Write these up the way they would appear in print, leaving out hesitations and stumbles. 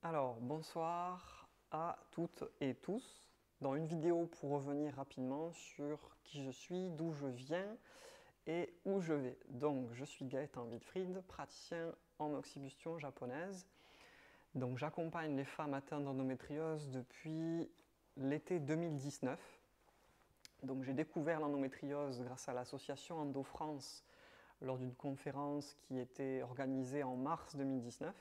Alors, bonsoir à toutes et tous. Dans une vidéo pour revenir rapidement sur qui je suis, d'où je viens et où je vais. Donc, je suis Gaëtan Wilfried, praticien en oxybustion japonaise. Donc, j'accompagne les femmes atteintes d'endométriose depuis l'été 2019. Donc, j'ai découvert l'endométriose grâce à l'association Endo France lors d'une conférence qui était organisée en mars 2019.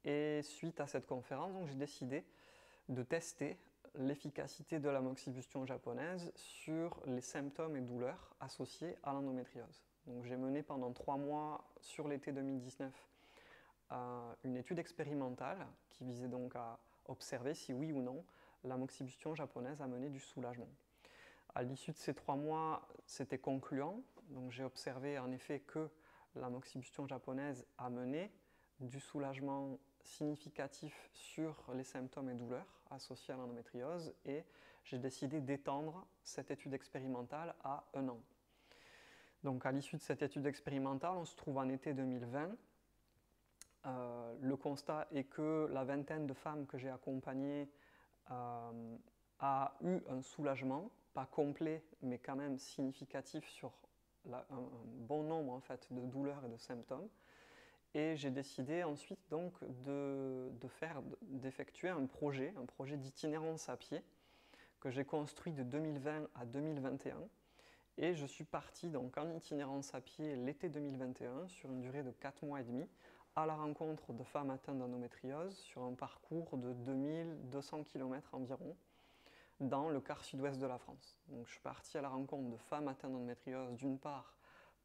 Et suite à cette conférence, j'ai décidé de tester l'efficacité de l'amoxibustion japonaise sur les symptômes et douleurs associés à l'endométriose. Donc j'ai mené pendant 3 mois sur l'été 2019 une étude expérimentale qui visait donc à observer si oui ou non l'amoxibustion japonaise amenait du soulagement. À l'issue de ces 3 mois, c'était concluant. Donc j'ai observé en effet que l'amoxibustion japonaise amenait du soulagement significatif sur les symptômes et douleurs associés à l'endométriose et j'ai décidé d'étendre cette étude expérimentale à 1 an. Donc à l'issue de cette étude expérimentale, on se trouve en été 2020. Le constat est que la vingtaine de femmes que j'ai accompagnées a eu un soulagement, pas complet, mais quand même significatif sur un bon nombre en fait, de douleurs et de symptômes. Et j'ai décidé ensuite donc d'effectuer un projet d'itinérance à pied que j'ai construit de 2020 à 2021. Et je suis parti donc en itinérance à pied l'été 2021 sur une durée de 4 mois et demi à la rencontre de femmes atteintes d'endométriose sur un parcours de 2200 km environ dans le quart sud-ouest de la France. Donc je suis parti à la rencontre de femmes atteintes d'endométriose d'une part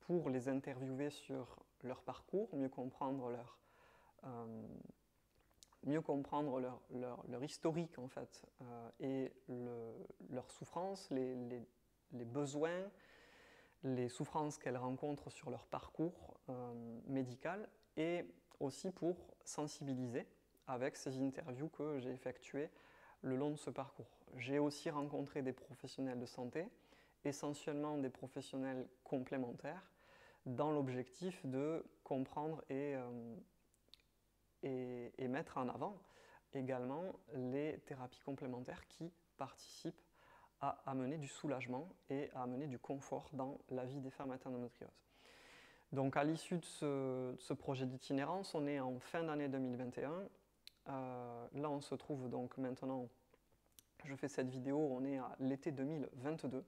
pour les interviewer sur leur parcours, mieux comprendre leur historique en fait, et leurs souffrances, les besoins, les souffrances qu'elles rencontrent sur leur parcours médical, et aussi pour sensibiliser avec ces interviews que j'ai effectuées le long de ce parcours. J'ai aussi rencontré des professionnels de santé, essentiellement des professionnels complémentaires, dans l'objectif de comprendre et mettre en avant également les thérapies complémentaires qui participent à amener du soulagement et à amener du confort dans la vie des femmes atteintes d'endométriose. Donc à l'issue de ce projet d'itinérance, on est en fin d'année 2021. Là on se trouve donc maintenant, je fais cette vidéo, on est à l'été 2022.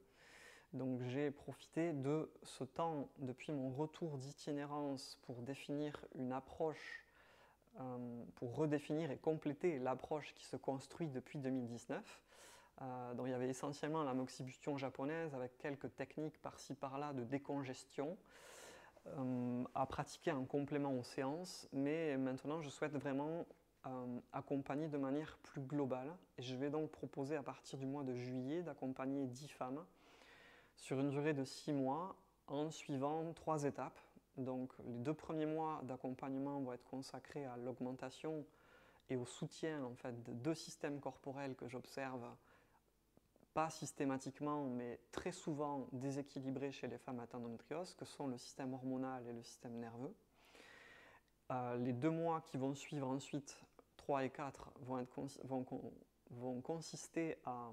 Donc j'ai profité de ce temps depuis mon retour d'itinérance pour définir une approche, pour redéfinir et compléter l'approche qui se construit depuis 2019. Donc il y avait essentiellement l'amoxibustion japonaise avec quelques techniques par-ci par-là de décongestion à pratiquer en complément aux séances, mais maintenant je souhaite vraiment accompagner de manière plus globale et je vais donc proposer à partir du mois de juillet d'accompagner 10 femmes sur une durée de 6 mois en suivant 3 étapes. Donc les 2 premiers mois d'accompagnement vont être consacrés à l'augmentation et au soutien en fait, de 2 systèmes corporels que j'observe pas systématiquement, mais très souvent déséquilibrés chez les femmes atteintes d'endométriose, que sont le système hormonal et le système nerveux. Les 2 mois qui vont suivre ensuite, 3 et 4, vont consister à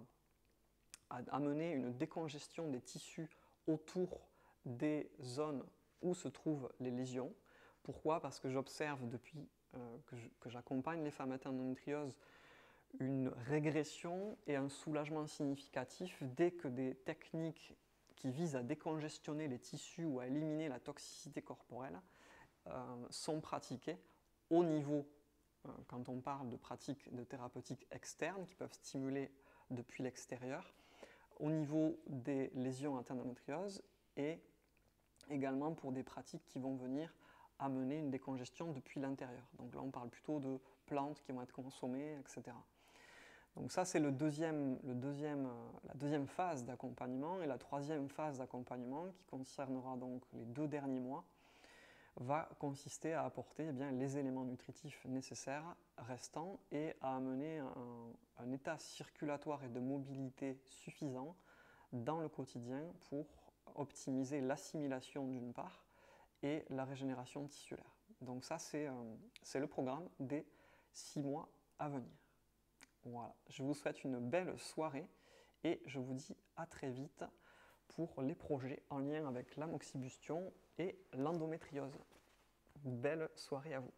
amener une décongestion des tissus autour des zones où se trouvent les lésions. Pourquoi? Parce que j'observe depuis que j'accompagne les femmes atteintes d'endométriose une régression et un soulagement significatif dès que des techniques qui visent à décongestionner les tissus ou à éliminer la toxicité corporelle sont pratiquées au niveau, quand on parle de pratiques de thérapeutiques externes qui peuvent stimuler depuis l'extérieur, au niveau des lésions atteintes d'endométriose et également pour des pratiques qui vont venir amener une décongestion depuis l'intérieur. Donc là, on parle plutôt de plantes qui vont être consommées, etc. Donc ça, c'est la deuxième phase d'accompagnement. Et la troisième phase d'accompagnement, qui concernera donc les 2 derniers mois, va consister à apporter les éléments nutritifs nécessaires restants et à amener un état circulatoire et de mobilité suffisant dans le quotidien pour optimiser l'assimilation d'une part et la régénération tissulaire. Donc ça, c'est le programme des 6 mois à venir. Voilà, je vous souhaite une belle soirée et je vous dis à très vite pour les projets en lien avec l'amoxibustion et l'endométriose. Belle soirée à vous.